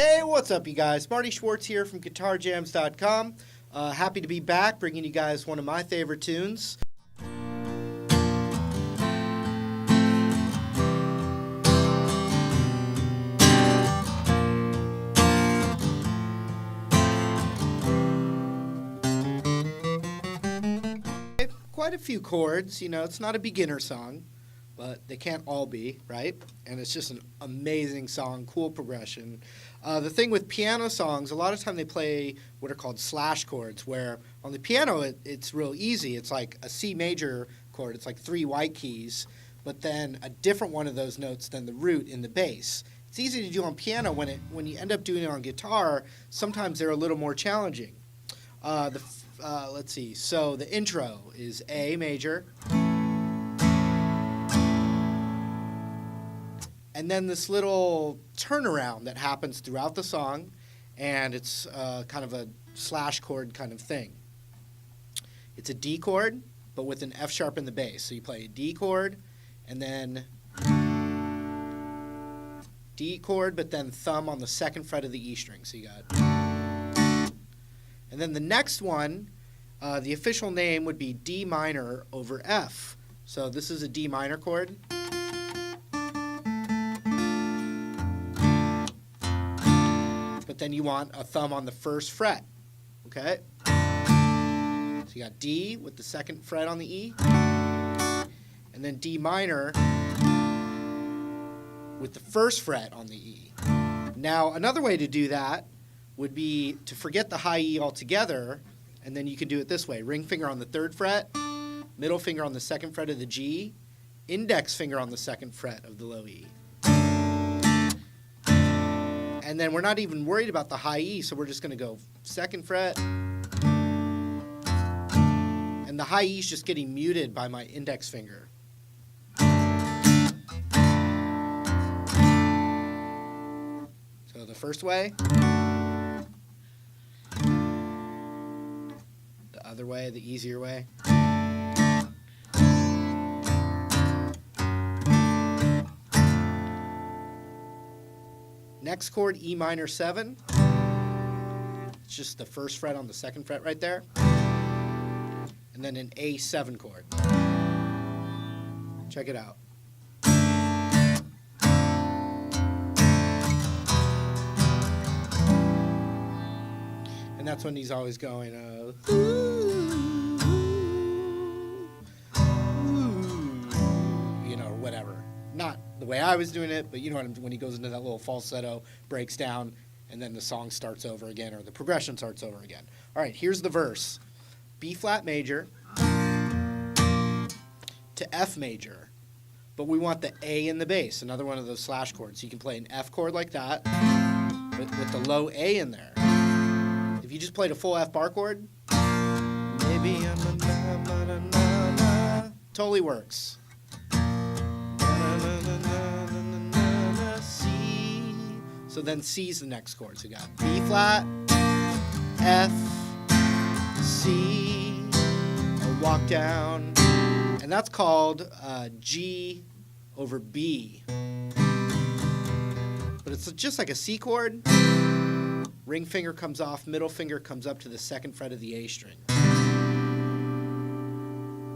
Hey, what's up, you guys? Marty Schwartz here from GuitarJams.com. Happy to be back, bringing you guys one of my favorite tunes. Quite a few chords, you know, it's not a beginner song, but they can't all be, right? And it's just an amazing song, cool progression. The thing with piano songs, a lot of time they play what are called slash chords, where on the piano it's real easy. It's like a C major chord. It's like 3 white keys, but then a different one of those notes than the root in the bass. It's easy to do on piano. When you end up doing it on guitar, sometimes they're a little more challenging. Let's see. So the intro is A major. And then this little turnaround that happens throughout the song, and it's kind of a slash chord kind of thing. It's a D chord, but with an F sharp in the bass. So you play a D chord, and then D chord, but then thumb on the 2nd fret of the E string. So you got... And then the next one, the official name would be D minor over F. So this is a D minor chord. But then you want a thumb on the 1st fret, okay? So you got D with the 2nd fret on the E, and then D minor with the 1st fret on the E. Now, another way to do that would be to forget the high E altogether, and then you can do it this way. Ring finger on the 3rd fret, middle finger on the 2nd fret of the G, index finger on the 2nd fret of the low E. And then we're not even worried about the high E, so we're just going to go 2nd fret. And the high E is just getting muted by my index finger. So the first way. The other way, the easier way. Next chord, E minor 7. It's just the 1st fret on the 2nd fret right there. And then an A7 chord. Check it out. And that's when he's always going, ooh, you know, or whatever. Not the way I was doing it, but you know when he goes into that little falsetto, breaks down, and then the song starts over again, or the progression starts over again. All right, here's the verse. B flat major to F major, but we want the A in the bass, another one of those slash chords. So you can play an F chord like that, with the low A in there. If you just played a full F bar chord, maybe totally works. C. So then C's the next chord. So you got B flat, F, C, a walk down, and that's called G over B. But it's just like a C chord. Ring finger comes off, middle finger comes up to the 2nd fret of the A string.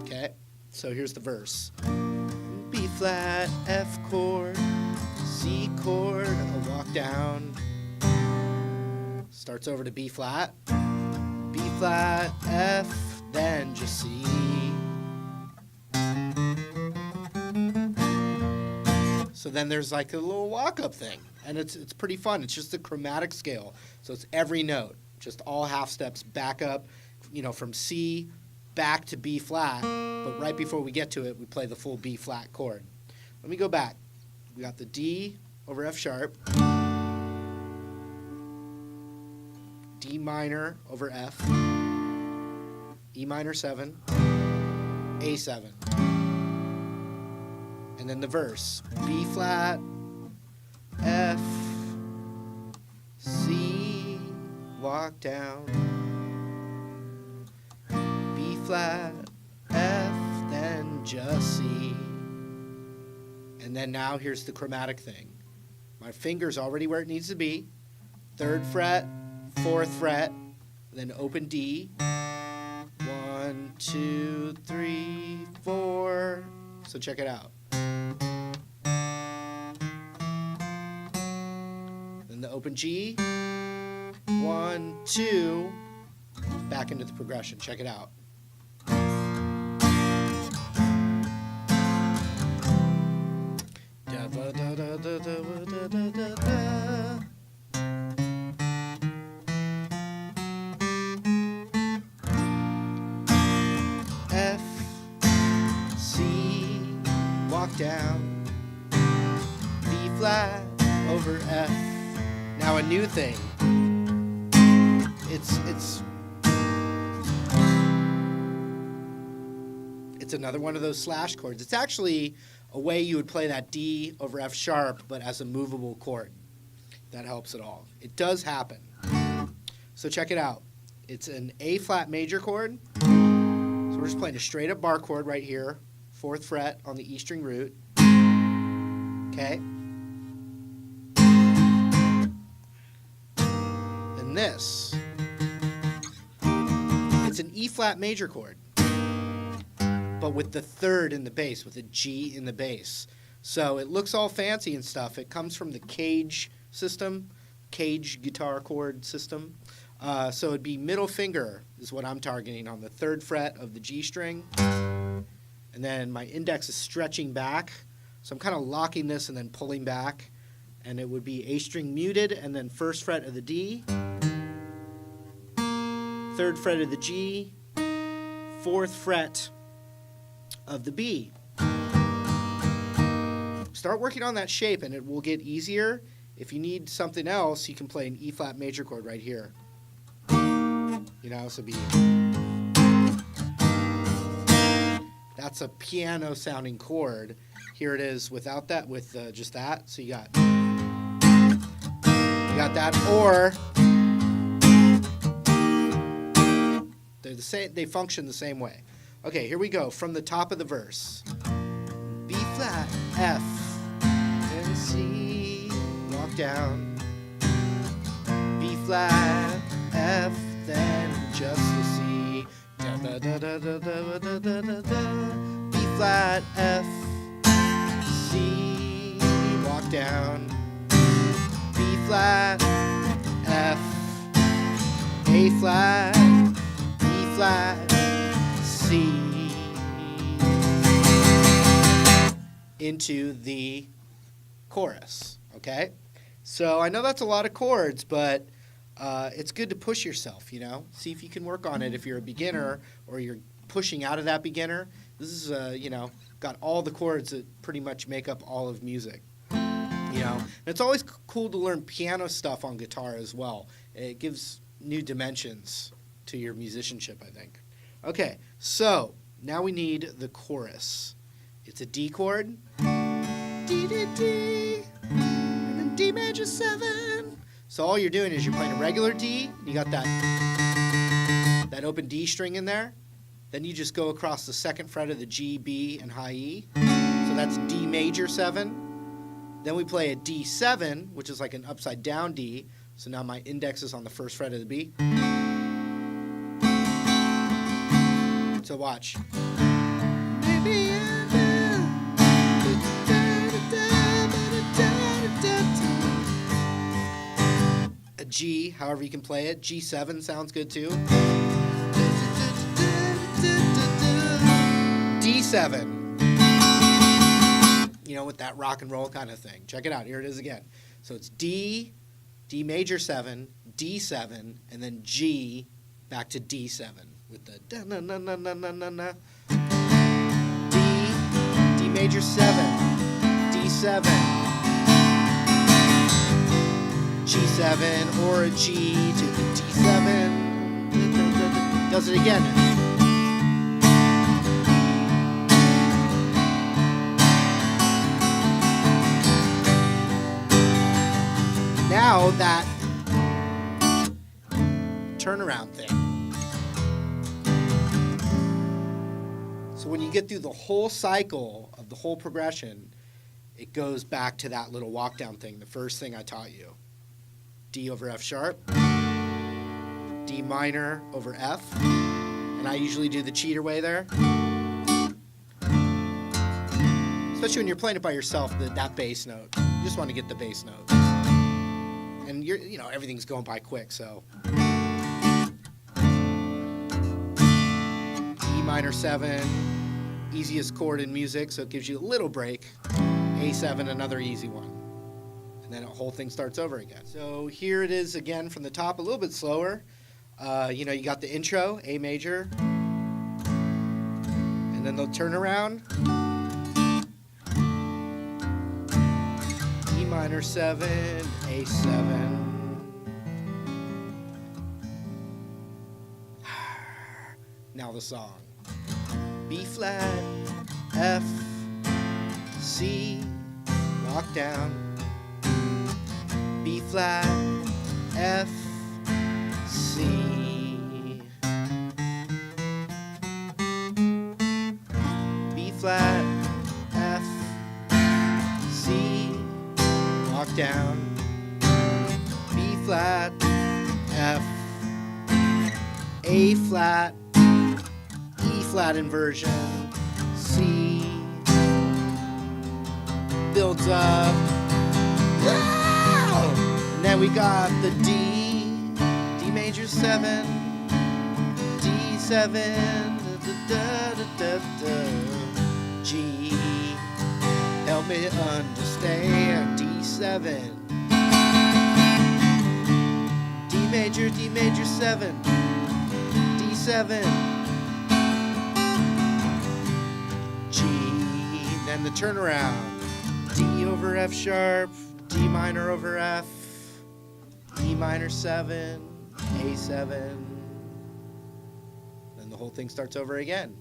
Okay, so here's the verse. B flat, F chord, C chord, a walk down. Starts over to B flat, F, then just C. So then there's like a little walk-up thing, and it's pretty fun. It's just a chromatic scale, so it's every note, just all half steps back up, you know, from C back to B flat, but right before we get to it, we play the full B flat chord. Let me go back. We got the D over F sharp, D minor over F, E minor 7, A7. And then the verse, B flat, F, C, walk down, B flat, F, then just C. And then now here's the chromatic thing. My finger's already where it needs to be. 3rd fret, 4th fret, then open D. 1, 2, 3, 4. So check it out. Then the open G. 1, 2. Back into the progression. Check it out. F, C, walk down, B flat over F. Now a new thing. It's another one of those slash chords. It's actually a way you would play that D over F sharp, but as a movable chord. That helps at all. It does happen. So check it out. It's an A flat major chord. So we're just playing a straight up bar chord right here, 4th fret on the E string root. Okay. And this, it's an E flat major chord, but with the 3rd in the bass, with a G in the bass. So it looks all fancy and stuff. It comes from the Cage system, Cage guitar chord system. So it'd be middle finger is what I'm targeting on the 3rd fret of the G string. And then my index is stretching back. So I'm kind of locking this and then pulling back. And it would be A string muted and then 1st fret of the D, 3rd fret of the G, 4th fret of the B. Start working on that shape and it will get easier. If you need something else, you can play an E flat major chord right here. You know, so that's a piano sounding chord. Here it is without that, with just that. So you got that, or they're the same. They function the same way. Okay, here we go from the top of the verse. B flat, F, and C, walk down. B flat, F, then just the C. Da da da da da da da da da da. B flat, F, C, walk down. B flat, F, A flat, E flat, C, into the chorus. Okay, so I know that's a lot of chords, but it's good to push yourself, you know. See if you can work on it if you're a beginner or you're pushing out of that beginner. This is, you know, got all the chords that pretty much make up all of music, you know. And it's always cool to learn piano stuff on guitar as well. It gives new dimensions to your musicianship, I think. Okay, so now we need the chorus. It's a D chord, D, D, D, and then D major 7. So all you're doing is you're playing a regular D, you got that open D string in there, then you just go across the 2nd fret of the G, B, and high E. So that's D major 7. Then we play a D7, which is like an upside down D. So now my index is on the 1st fret of the B. So watch. A G, however you can play it. G7 sounds good too. D7. You know, with that rock and roll kind of thing. Check it out. Here it is again. So it's D, D major 7, D7, and then G back to D7 with the da na na na na na na na. D, D major 7, D7, G7, or a G to the D7. Does it again. Now that turnaround thing. So when you get through the whole cycle of the whole progression, it goes back to that little walk down thing, the first thing I taught you. D over F sharp, D minor over F, and I usually do the cheater way there. Especially when you're playing it by yourself, that bass note. You just want to get the bass note. And everything's going by quick, so. E minor 7, easiest chord in music, so it gives you a little break. A7, another easy one. And then the whole thing starts over again. So here it is again from the top, a little bit slower. You got the intro, A major, and then they'll turn around. E minor 7, A7. Now the song. B flat, F, C, walk down. B flat, F, C. B flat, F, C, walk down. B flat, F, A flat, E flat inversion, C, builds up. And then we got the D major 7, D7, G, help me understand, D7, D major 7, D7, G, then the turnaround, D over F sharp, D minor over F, E minor 7, A7, then the whole thing starts over again.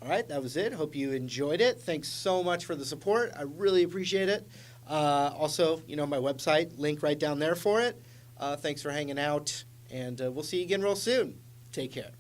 All right, that was it. Hope you enjoyed it. Thanks so much for the support. I really appreciate it. Also, my website, link right down there for it. Thanks for hanging out, and we'll see you again real soon. Take care.